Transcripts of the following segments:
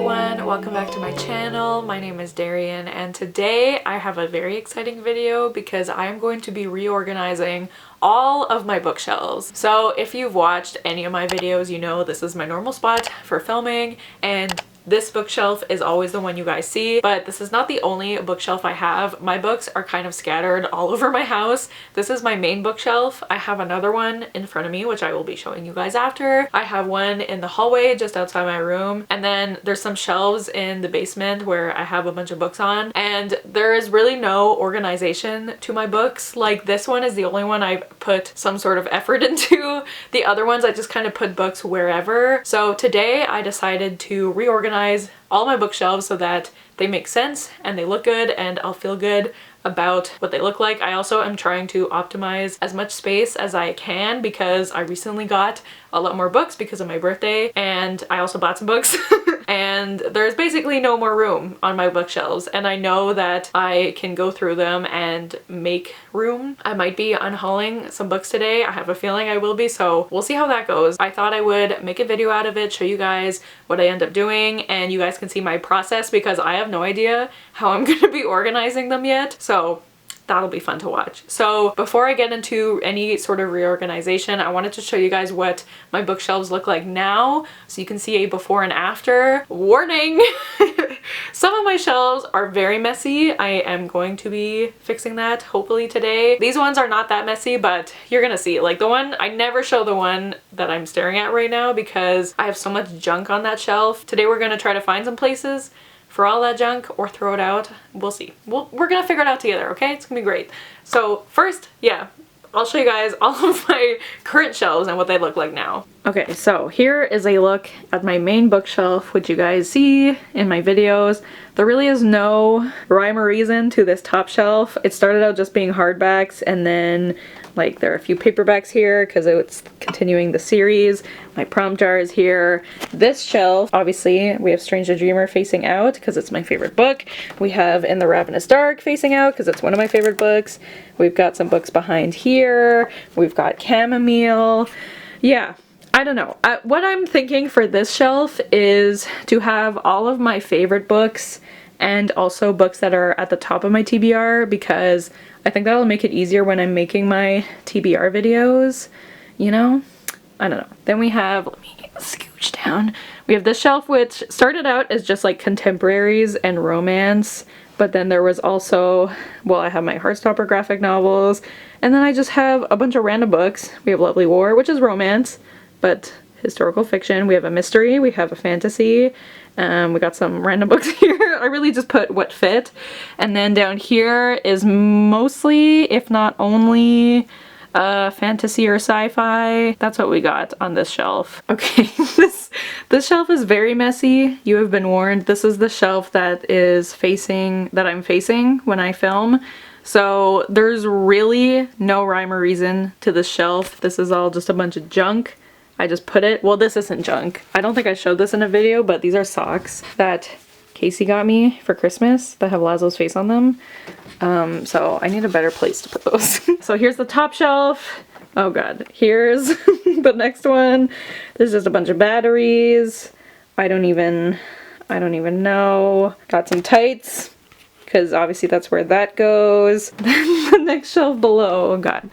everyone, welcome back to my channel. My name is Darian and today I have a very exciting video because I am going to be reorganizing all of my bookshelves. So if you've watched any of my videos, you know this is my normal spot for filming, and this bookshelf is always the one you guys see, but this is not the only bookshelf I have. My books are kind of scattered all over my house. This is my main bookshelf. I have another one in front of me, which I will be showing you guys after. I have one in the hallway just outside my room, and then there's some shelves in the basement where I have a bunch of books on, and there is really no organization to my books. Like, this one is the only one I've put some sort of effort into. The other ones I just kind of put books wherever. So today I decided to reorganize all my bookshelves so that they make sense and they look good and I'll feel good about what they look like. I also am trying to optimize as much space as I can because I recently got a lot more books because of my birthday, and I also bought some books and there's basically no more room on my bookshelves, and I know that I can go through them and make room. I might be unhauling some books today. I have a feeling I will be, so we'll see how that goes. I thought I would make a video out of it, show you guys what I end up doing, and you guys can see my process because I have no idea how I'm gonna be organizing them yet. So that'll be fun to watch. So before I get into any sort of reorganization, I wanted to show you guys what my bookshelves look like now so you can see a before and after. Warning! Some of my shelves are very messy. I am going to be fixing that hopefully today. These ones are not that messy, but you're gonna see. Like the one, I never show the one that I'm staring at right now because I have so much junk on that shelf. Today we're gonna try to find some places for all that junk or throw it out. We'll see. We're gonna figure it out together, okay? It's gonna be great. So first, yeah, I'll show you guys all of my current shelves and what they look like now. Okay, so here is a look at my main bookshelf, which you guys see in my videos. There really is no rhyme or reason to this top shelf. It started out just being hardbacks, and then like there are a few paperbacks here because it's continuing the series. My prom jar is here. This shelf, obviously, we have Strange the Dreamer facing out because it's my favorite book. We have In the Ravenous Dark facing out because it's one of my favorite books. We've got some books behind here. We've got Chamomile. Yeah. I don't know. What I'm thinking for this shelf is to have all of my favorite books and also books that are at the top of my TBR, because I think that'll make it easier when I'm making my TBR videos, you know? I don't know. Then we have, let me scooch down. We have this shelf which started out as just like contemporaries and romance, but then there was also, well, I have my Heartstopper graphic novels, and then I just have a bunch of random books. We have Lovely War, which is romance, but historical fiction. We have a mystery, we have a fantasy, we got some random books here. I really just put what fit. And then down here is mostly, if not only, fantasy or sci-fi. That's what we got on this shelf. Okay, this shelf is very messy. You have been warned. This is the shelf that I'm facing when I film. So there's really no rhyme or reason to this shelf. This is all just a bunch of junk. I just put it, well, this isn't junk. I don't think I showed this in a video, but these are socks that Kasey got me for Christmas that have Laszlo's face on them. So I need a better place to put those. So here's the top shelf. Oh god, here's the next one. There's just a bunch of batteries. I don't even know. Got some tights, because obviously that's where that goes. Then the next shelf below, oh god.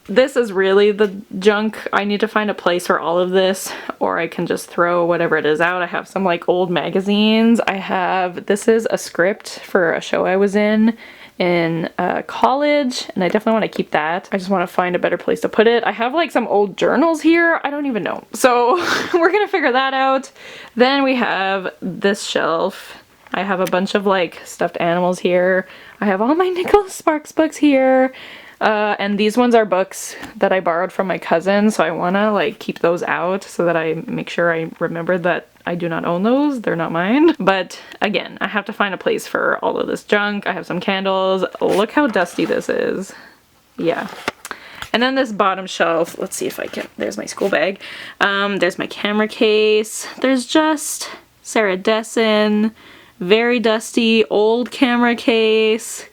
This is really the junk. I need to find a place for all of this, or I can just throw whatever it is out. I have some like old magazines. This is a script for a show I was in college, and I definitely want to keep that. I just want to find a better place to put it. I have like some old journals here. I don't even know. So we're gonna figure that out. Then we have this shelf. I have a bunch of like stuffed animals here. I have all my Nicholas Sparks books here. And these ones are books that I borrowed from my cousin, so I want to like keep those out so that I make sure I remember that I do not own those. They're not mine. But again, I have to find a place for all of this junk. I have some candles. Look how dusty this is. Yeah. And then this bottom shelf, let's see if I can, there's my school bag. There's my camera case. There's just Sarah Dessen, very dusty old camera case.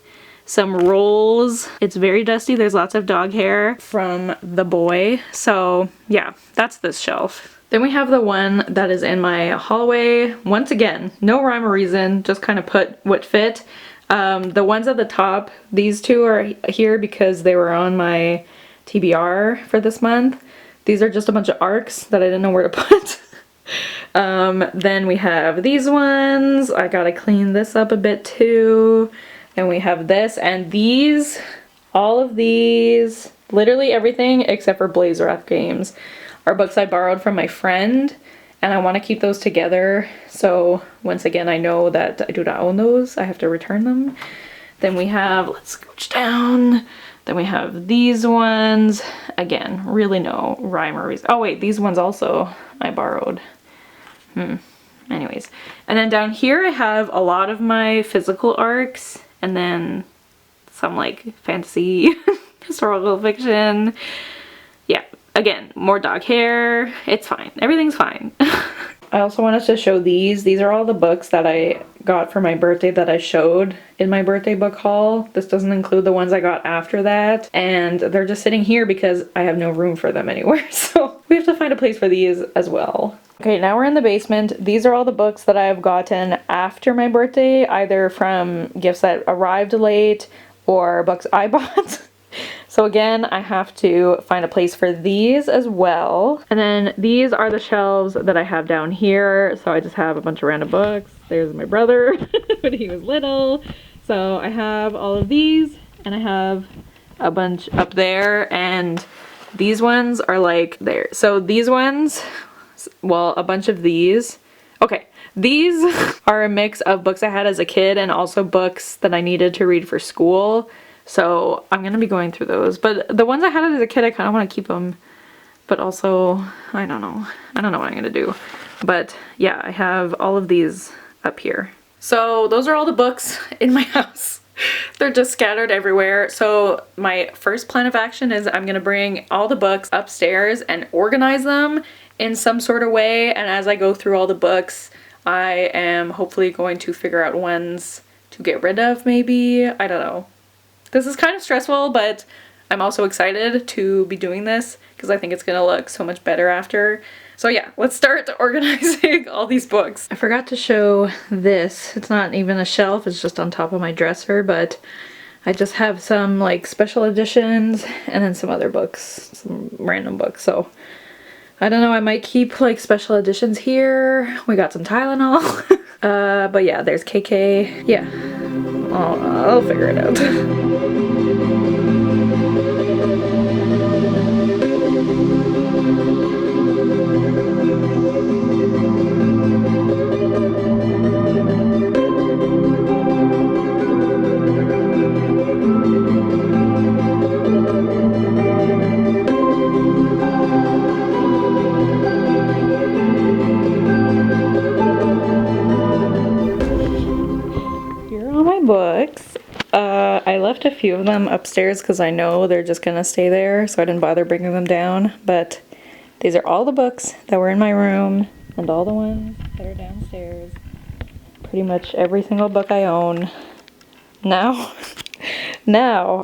some rolls. It's very dusty. There's lots of dog hair from the boy. So yeah, that's this shelf. Then we have the one that is in my hallway. Once again, no rhyme or reason, just kind of put what fit. The ones at the top, these two are here because they were on my TBR for this month. These are just a bunch of arcs that I didn't know where to put. Then we have these ones. I gotta clean this up a bit too. And we have this and these, all of these, literally everything except for Blaze Wrath Games are books I borrowed from my friend, and I want to keep those together. So once again, I know that I do not own those. I have to return them. Then we have, let's scooch down. Then we have these ones. Again, really no rhyme or reason. Oh wait, these ones also I borrowed. Anyways. And then down here I have a lot of my physical arcs, and then some like fantasy, historical fiction. Yeah, again, more dog hair. It's fine. Everything's fine. I also wanted to show these. These are all the books that I got for my birthday that I showed in my birthday book haul. This doesn't include the ones I got after that. And they're just sitting here because I have no room for them anywhere. So we have to find a place for these as well. Okay, now we're in the basement. These are all the books that I have gotten after my birthday, either from gifts that arrived late or books I bought. So again, I have to find a place for these as well. And then these are the shelves that I have down here. So I just have a bunch of random books. There's my brother when he was little. So I have all of these, and I have a bunch up there, and these ones are like there. So these ones, well, a bunch of these. Okay, these are a mix of books I had as a kid and also books that I needed to read for school. So I'm gonna be going through those, but the ones I had as a kid, I kind of want to keep them, but also I don't know what I'm gonna do. But yeah, I have all of these up here. So those are all the books in my house. They're just scattered everywhere. So my first plan of action is I'm gonna bring all the books upstairs and organize them in some sort of way. And as I go through all the books, I am hopefully going to figure out ones to get rid of, maybe. I don't know. This is kind of stressful, but I'm also excited to be doing this because I think it's gonna look so much better after. So yeah, let's start organizing all these books. I forgot to show this. It's not even a shelf, it's just on top of my dresser, but I just have some like special editions and then some other books, some random books. So I don't know, I might keep like special editions here. We got some Tylenol. But yeah, there's KK. Yeah, I'll figure it out. Books. I left a few of them upstairs because I know they're just gonna stay there, so I didn't bother bringing them down. But these are all the books that were in my room and all the ones that are downstairs. Pretty much every single book I own. Now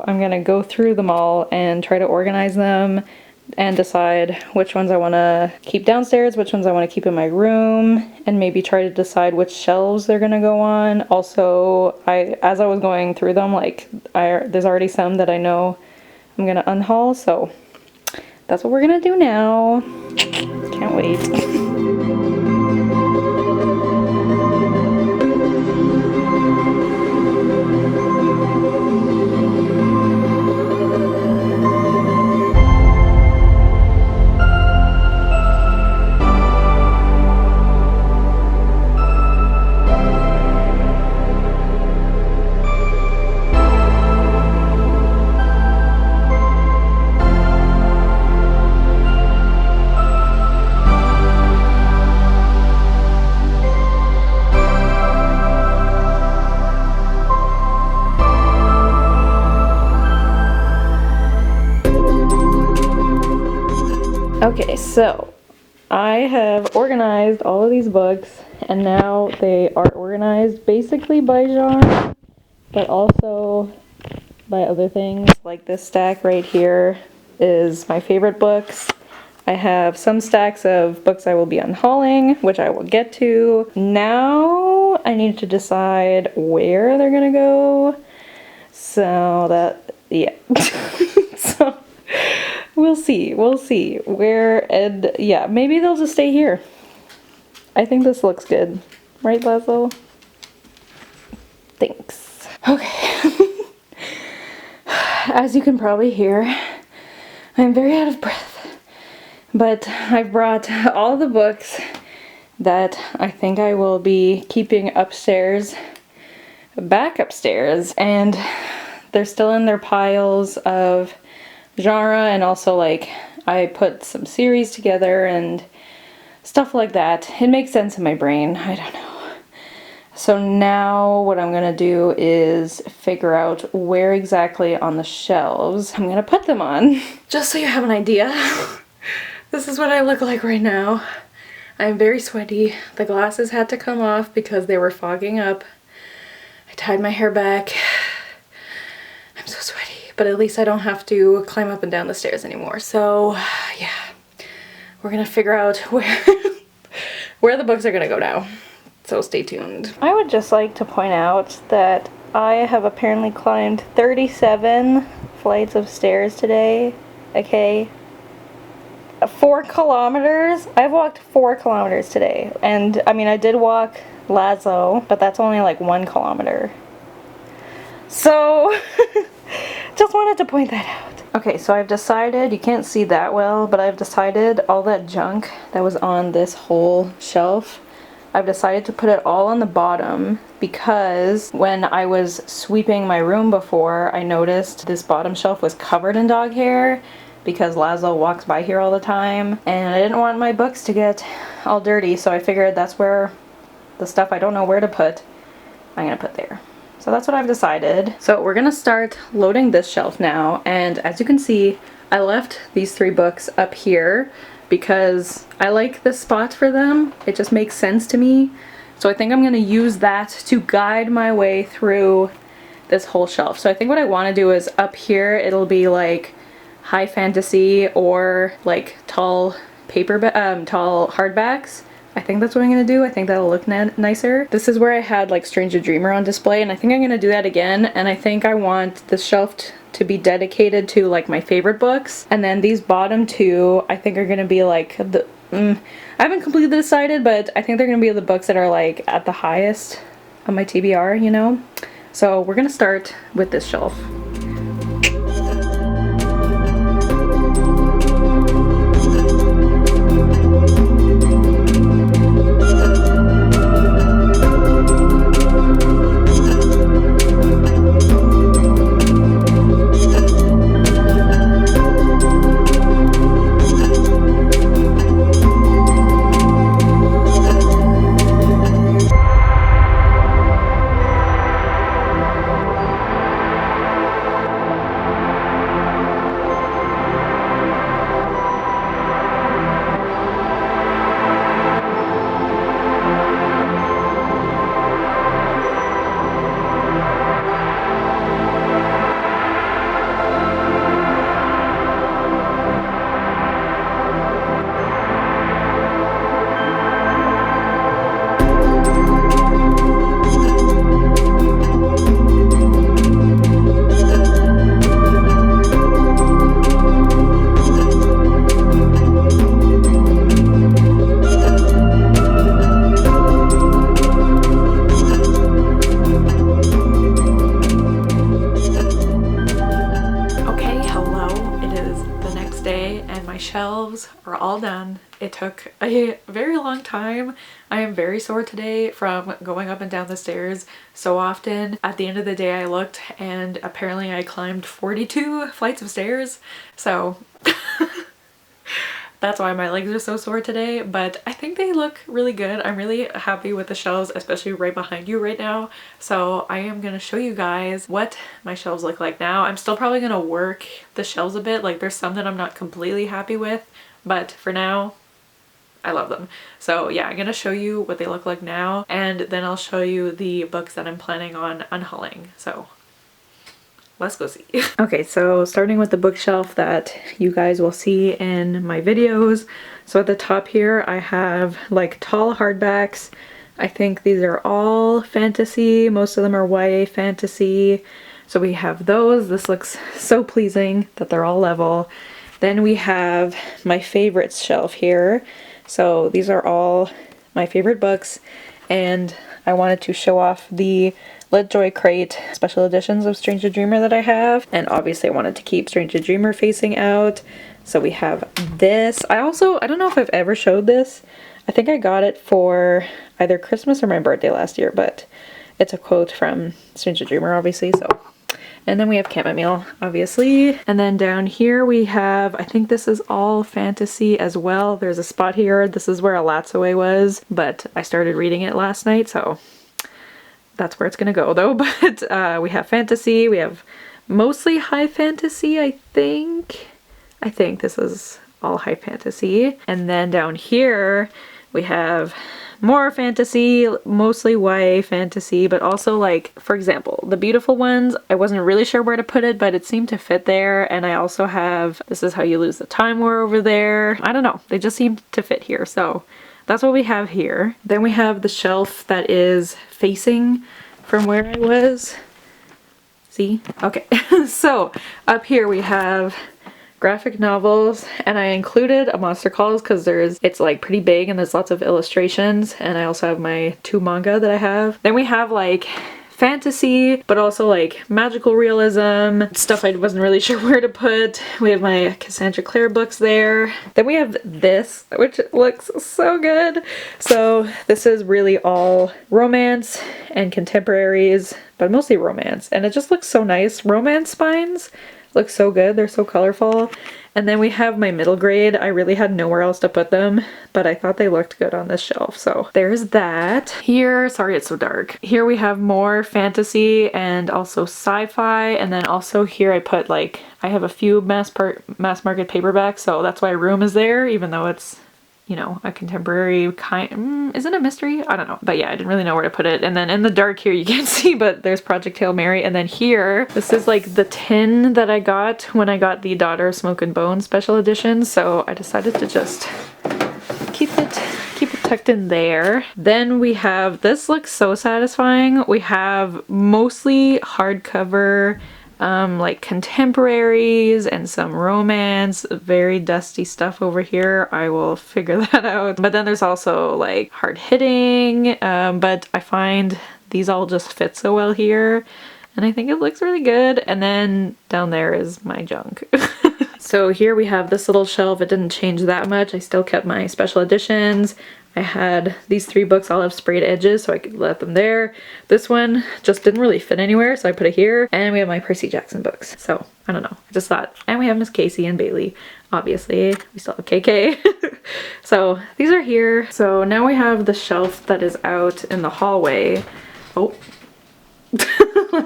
I'm gonna go through them all and try to organize them and decide which ones I want to keep downstairs, which ones I want to keep in my room, and maybe try to decide which shelves they're gonna go on. Also, as I was going through them, like there's already some that I know I'm gonna unhaul, so that's what we're gonna do now. Can't wait. Okay, so I have organized all of these books, and now they are organized basically by genre, but also by other things. Like this stack right here is my favorite books. I have some stacks of books I will be unhauling, which I will get to. Now I need to decide where they're gonna go. So that, yeah. So we'll see where, and yeah, maybe they'll just stay here. I think this looks good. Right, Laszlo? Thanks. Okay. As you can probably hear, I'm very out of breath. But I've brought all the books that I think I will be keeping upstairs, back upstairs, and they're still in their piles of genre, and also like I put some series together and stuff like that. It makes sense in my brain, I don't know. So now what I'm gonna do is figure out where exactly on the shelves I'm gonna put them on. Just so you have an idea. This is what I look like right now. I'm very sweaty. The glasses had to come off because they were fogging up. I tied my hair back. I'm so sweaty, but at least I don't have to climb up and down the stairs anymore. So yeah, we're gonna figure out where the books are gonna go now. So stay tuned. I would just like to point out that I have apparently climbed 37 flights of stairs today, okay? 4 kilometers? I've walked 4 kilometers today. And I mean, I did walk Laszlo, but that's only like 1 kilometer. So, just wanted to point that out. Okay, so I've decided, you can't see that well, but I've decided all that junk that was on this whole shelf, I've decided to put it all on the bottom because when I was sweeping my room before, I noticed this bottom shelf was covered in dog hair because Laszlo walks by here all the time, and I didn't want my books to get all dirty, so I figured that's where the stuff I don't know where to put, I'm gonna put there. So that's what I've decided. So we're gonna start loading this shelf now, and as you can see, I left these 3 books up here because I like this spot for them. It just makes sense to me. So I think I'm gonna use that to guide my way through this whole shelf. So I think what I wanna do is up here, it'll be like high fantasy or like tall tall hardbacks. I think that's what I'm gonna do. I think that'll look nicer. This is where I had like Strange the Dreamer on display, and I think I'm gonna do that again, and I think I want this shelf to be dedicated to like my favorite books, and then these bottom 2 I think are gonna be like the I haven't completely decided, but I think they're gonna be the books that are like at the highest on my TBR, you know? So we're gonna start with this shelf. Shelves are all done. It took a very long time. I am very sore today from going up and down the stairs so often. At the end of the day I looked and apparently I climbed 42 flights of stairs, so that's why my legs are so sore today, but I think they look really good. I'm really happy with the shelves, especially right behind you right now. So I am gonna show you guys what my shelves look like now. I'm still probably gonna work the shelves a bit. Like there's some that I'm not completely happy with, but for now, I love them. So yeah, I'm gonna show you what they look like now, and then I'll show you the books that I'm planning on unhauling. So let's go see. Okay, so starting with the bookshelf that you guys will see in my videos. So at the top here I have like tall hardbacks. I think these are all fantasy. Most of them are YA fantasy. So we have those. This looks so pleasing that they're all level. Then we have my favorites shelf here. So these are all my favorite books, and I wanted to show off the Lit Joy Crate special editions of Strange the Dreamer that I have. And obviously I wanted to keep Strange the Dreamer facing out. So we have this. I don't know if I've ever showed this. I think I got it for either Christmas or my birthday last year, but it's a quote from Strange the Dreamer, obviously, so. And then we have chamomile, obviously. And then down here we have, I think this is all fantasy as well. There's a spot here. This is where Alatsue was, but I started reading it last night, so that's where it's gonna go though. But we have fantasy. We have mostly high fantasy, I think. I think this is all high fantasy. And then down here we have more fantasy, mostly YA fantasy, but also like, for example, the beautiful ones, I wasn't really sure where to put it, but it seemed to fit there. And I also have This Is How You Lose the Time War over there. I don't know, they just seemed to fit here. So that's what we have here. Then we have the shelf that is facing from where I was. See? Okay. So up here we have graphic novels, and I included a Monster Calls because it's like pretty big and there's lots of illustrations, and I also have my 2 manga that I have. Then we have like fantasy, but also like magical realism, stuff I wasn't really sure where to put. We have my Cassandra Clare books there. Then we have this, which looks so good. So this is really all romance and contemporaries, but mostly romance, and it just looks so nice. Romance spines look so good, they're so colorful. And then we have my middle grade. I really had nowhere else to put them, but I thought they looked good on this shelf, so there's that. Here, sorry it's so dark. Here we have more fantasy and also sci-fi, and then also here I put like, I have a few mass market paperbacks, so that's why Room is there, even though it's, you know, a contemporary kind. Is it a mystery? I don't know. But yeah, I didn't really know where to put it. And then in the dark here, you can't see, but there's Project Hail Mary. And then here, this is like the tin that I got when I got the Daughter of Smoke and Bone special edition. So I decided to just keep it tucked in there. Then we have, this looks so satisfying. We have mostly hardcover like contemporaries and some romance, very dusty stuff over here. I will figure that out. But then there's also like hard hitting, but I find these all just fit so well here, and I think it looks really good. And then down there is my junk. So here we have this little shelf. It didn't change that much. I still kept my special editions. I had these 3 books all have sprayed edges, so I could let them there. This one just didn't really fit anywhere, so I put it here. And we have my Percy Jackson books. So I don't know, I just thought. And we have Miss Kasey and Bailey, obviously. We still have KK. So these are here. So now we have the shelf that is out in the hallway. Oh,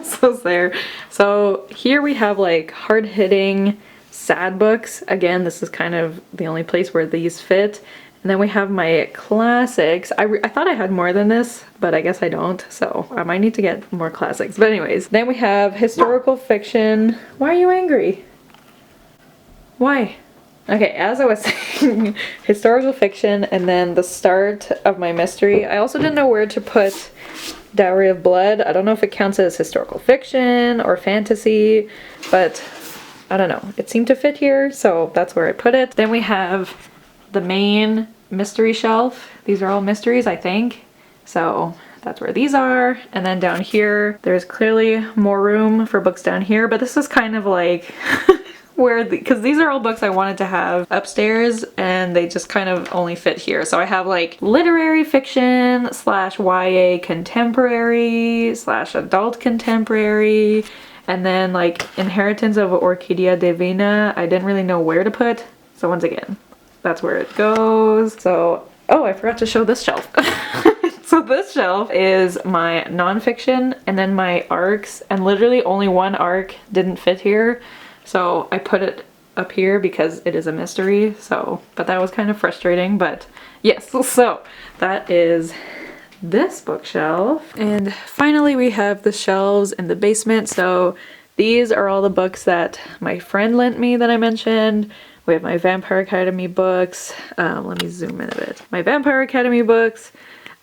so there. So here we have like hard-hitting sad books. Again, this is kind of the only place where these fit. And then we have my classics. I thought I had more than this, but I guess I don't, so I might need to get more classics. But anyways, then we have historical fiction. Why are you angry? Why? Okay, as I was saying, historical fiction, and then the start of my mystery. I also didn't know where to put Dowry of Blood. I don't know if it counts as historical fiction or fantasy, but I don't know. It seemed to fit here, so that's where I put it. Then we have the main mystery shelf. These are all mysteries, I think. So that's where these are. And then down here, there's clearly more room for books down here, but this is kind of like where, because these are all books I wanted to have upstairs and they just kind of only fit here. So I have like literary fiction / YA contemporary / adult contemporary, and then like Inheritance of Orquídea Divina. I didn't really know where to put. So once again, that's where it goes. So, oh, I forgot to show this shelf. So this shelf is my nonfiction and then my arcs, and literally only one arc didn't fit here. So I put it up here because it is a mystery. So, but that was kind of frustrating, but yes. So that is this bookshelf. And finally we have the shelves in the basement. So These are all the books that my friend lent me that I mentioned. We have my Vampire Academy books. Let me zoom in a bit. My Vampire Academy books,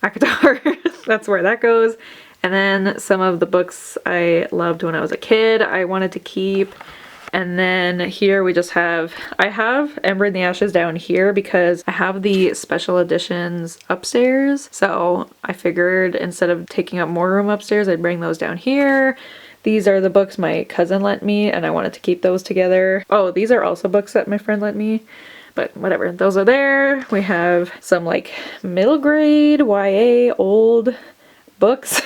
ACOTAR, that's where that goes. And then some of the books I loved when I was a kid, I wanted to keep. And then here we just have, I have Ember in the Ashes down here because I have the special editions upstairs. So I figured instead of taking up more room upstairs, I'd bring those down here. These are the books my cousin lent me and I wanted to keep those together. Oh, these are also books that my friend lent me, but whatever, those are there. We have some like middle grade YA old books.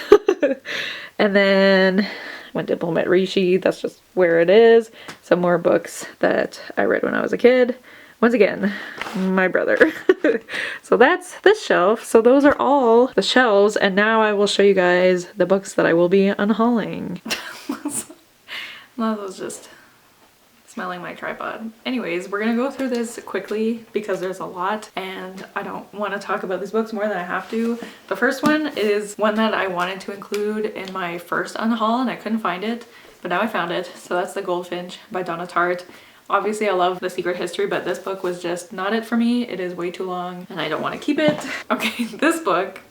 And then When Dimple Met Rishi, that's just where it is. Some more books that I read when I was a kid. Once again, my brother. So that's this shelf. So those are all the shelves, and now I will show you guys the books that I will be unhauling. That was just smelling my tripod. Anyways, we're gonna go through this quickly because there's a lot and I don't want to talk about these books more than I have to. The first one is one that I wanted to include in my first unhaul and I couldn't find it, but now I found it. So that's The Goldfinch by Donna Tartt. Obviously I love The Secret History, but this book was just not it for me. It is way too long and I don't want to keep it. Okay, this book,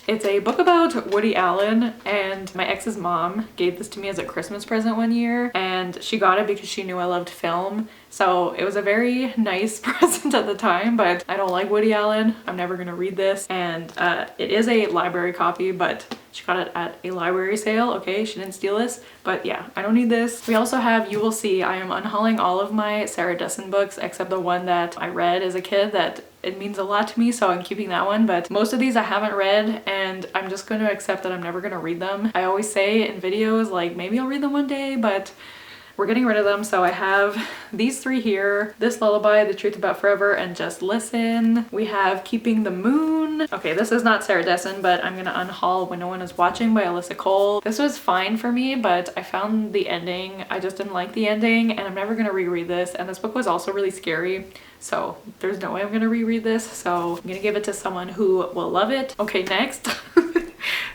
it's a book about Woody Allen, and my ex's mom gave this to me as a Christmas present one year, and she got it because she knew I loved film. So it was a very nice present at the time, but I don't like Woody Allen. I'm never gonna read this, and it is a library copy, but she got it at a library sale. Okay, she didn't steal this, but yeah, I don't need this. We also have You Will See. I am unhauling all of my Sarah Dessen books except the one that I read as a kid that it means a lot to me, so I'm keeping that one. But most of these I haven't read and I'm just going to accept that I'm never going to read them. I always say in videos like maybe I'll read them one day, but we're getting rid of them. So I have these three here: This Lullaby, The Truth About Forever, and Just Listen. We have Keeping the Moon. Okay, this is not Sarah Dessen, but I'm gonna unhaul When No One Is Watching by Alyssa Cole. This was fine for me, but I found the ending, I just didn't like the ending, and I'm never gonna reread this. And this book was also really scary, so there's no way I'm gonna reread this. So I'm gonna give it to someone who will love it. Okay, next.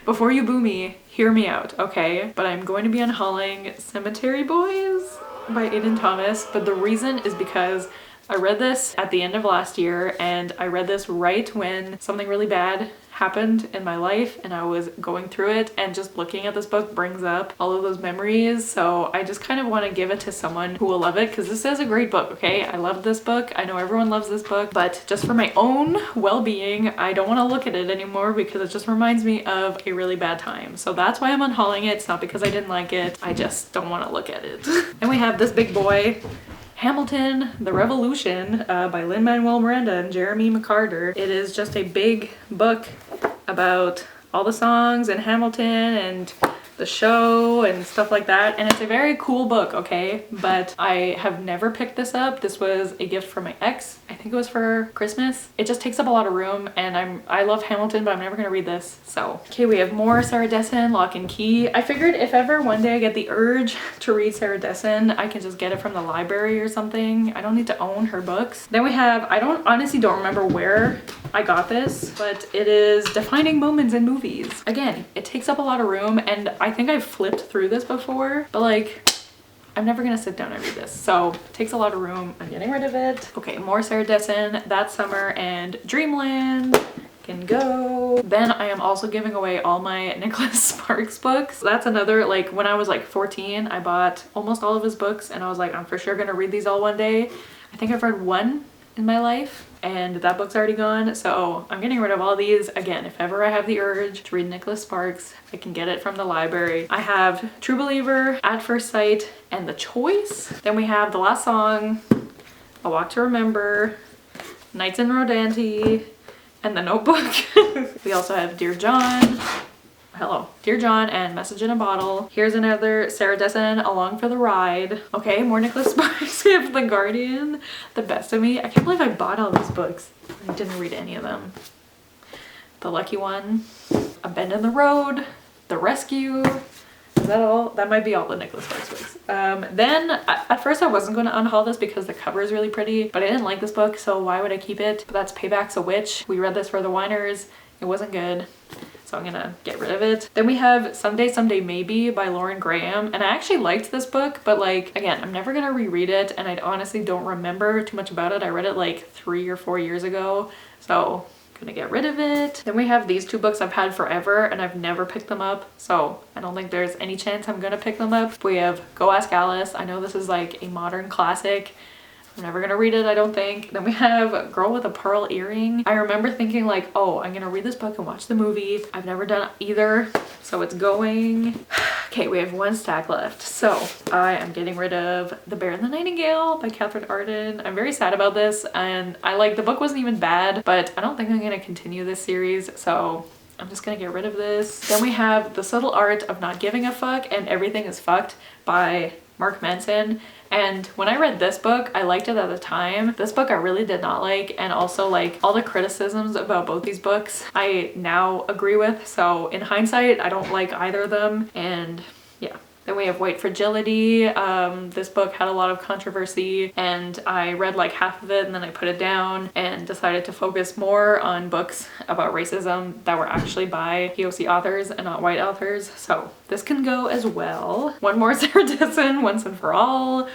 Before you boo me, hear me out, okay? But I'm going to be unhauling Cemetery Boys by Aiden Thomas, but the reason is because I read this at the end of last year, and I read this right when something really bad happened in my life and I was going through it, and just looking at this book brings up all of those memories. So I just kind of want to give it to someone who will love it because this is a great book, okay? I love this book. I know everyone loves this book, but just for my own well-being, I don't want to look at it anymore because it just reminds me of a really bad time. So that's why I'm unhauling it. It's not because I didn't like it. I just don't want to look at it. And we have this big boy, Hamilton, The Revolution by Lin-Manuel Miranda and Jeremy McCarter. It is just a big book about all the songs and Hamilton and the show and stuff like that, and it's a very cool book, okay? But I have never picked this up. This was a gift from my ex. I think it was for Christmas. It just takes up a lot of room, and I love Hamilton, but I'm never gonna read this. So okay, we have more Sarah Dessen, Lock and Key. I figured if ever one day I get the urge to read Sarah Dessen, I can just get it from the library or something. I don't need to own her books. Then we have, I honestly don't remember where I got this, but it is Defining Moments in Movies. Again, it takes up a lot of room, and I think I've flipped through this before, but like, I'm never gonna sit down and read this, so it takes a lot of room. I'm getting rid of it. Okay, more Sarah Dessen, That Summer and Dreamland can go. Then I am also giving away all my Nicholas Sparks books. That's another, like, when I was like 14, I bought almost all of his books and I was like, I'm for sure gonna read these all one day. I think I've read one in my life, and that book's already gone, so I'm getting rid of all these. Again, if ever I have the urge to read Nicholas Sparks, I can get it from the library. I have True Believer, At First Sight, and The Choice. Then we have The Last Song, A Walk to Remember, Nights in Rodante, and The Notebook. We also have Dear John, Dear John, and Message in a Bottle. Here's another Sarah Dessen, Along for the Ride. Okay, more Nicholas Sparks. We have The Guardian, The Best of Me. I can't believe I bought all these books. I didn't read any of them. The Lucky One, A Bend in the Road, The Rescue. Is that all? That might be all the Nicholas Sparks books. Then at first I wasn't going to unhaul this because the cover is really pretty, but I didn't like this book, so why would I keep it? But that's Payback's a Witch. We read this for the Winers. It wasn't good. so I'm gonna get rid of it. Then we have Someday Someday Maybe by Lauren Graham, and I actually liked this book, but like, again, I'm never gonna reread it, and I honestly don't remember too much about it. I read it like 3 or 4 years ago, so gonna get rid of it. Then we have these two books I've had forever and I've never picked them up, so I don't think there's any chance I'm gonna pick them up. We have Go Ask Alice. I know this is like a modern classic. I'm never gonna read it, I don't think. Then we have Girl with a Pearl Earring. I remember thinking like, oh, I'm gonna read this book and watch the movie. I've never done either, so it's going. Okay, we have one stack left. So I am getting rid of The Bear and the Nightingale by Catherine Arden. I'm very sad about this, and the book wasn't even bad, but I don't think I'm gonna continue this series, so I'm just gonna get rid of this. Then we have The Subtle Art of Not Giving a Fuck and Everything is Fucked by Mark Manson. And when I read this book, I liked it at the time. This book I really did not like, and also like all the criticisms about both these books I now agree with. So in hindsight, I don't like either of them, and yeah. Then we have White Fragility. This book had a lot of controversy, and I read like half of it and then I put it down and decided to focus more on books about racism that were actually by POC authors and not white authors. So this can go as well. One More Sarah Dessen, Once and For All.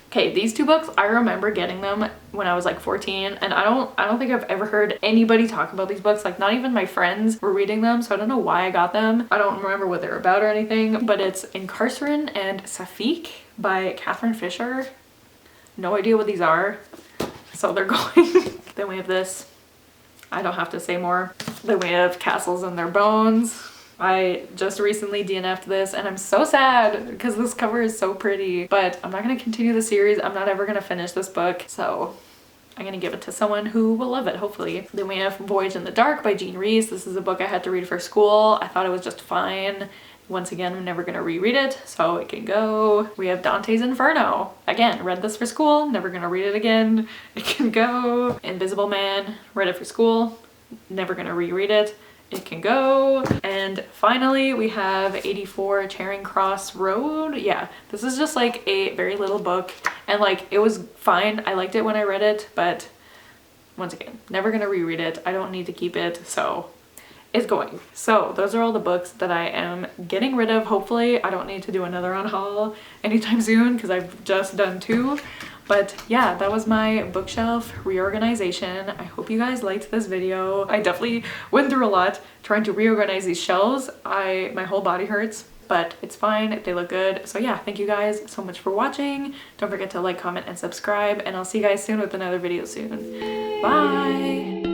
Okay, these two books, I remember getting them when I was like 14, and I don't think I've ever heard anybody talk about these books. Like, not even my friends were reading them, so I don't know why I got them. I don't remember what they're about or anything, but it's Incarcerate and Safiq by Catherine Fisher. No idea what these are, so they're going. Then we have this. I don't have to say more. Then we have Castles and Their Bones. I just recently DNF'd this, and I'm so sad because this cover is so pretty, but I'm not going to continue the series. I'm not ever going to finish this book, so I'm going to give it to someone who will love it, hopefully. Then we have Voyage in the Dark by Jean Rhys. This is a book I had to read for school. I thought it was just fine. Once again, I'm never going to reread it, so it can go. We have Dante's Inferno. Again, read this for school, never going to read it again. It can go. Invisible Man, read it for school, never going to reread it. It can go. And finally we have 84 Charing Cross Road. Yeah, this is just like a very little book, and like it was fine. I liked it when I read it, but once again, never gonna reread it. I don't need to keep it, so it's going. So those are all the books that I am getting rid of. Hopefully I don't need to do another unhaul anytime soon because I've just done 2. But yeah, that was my bookshelf reorganization. I hope you guys liked this video. I definitely went through a lot trying to reorganize these shelves. My whole body hurts, but it's fine. They look good. So yeah, thank you guys so much for watching. Don't forget to like, comment, and subscribe, and I'll see you guys soon with another video soon. Bye!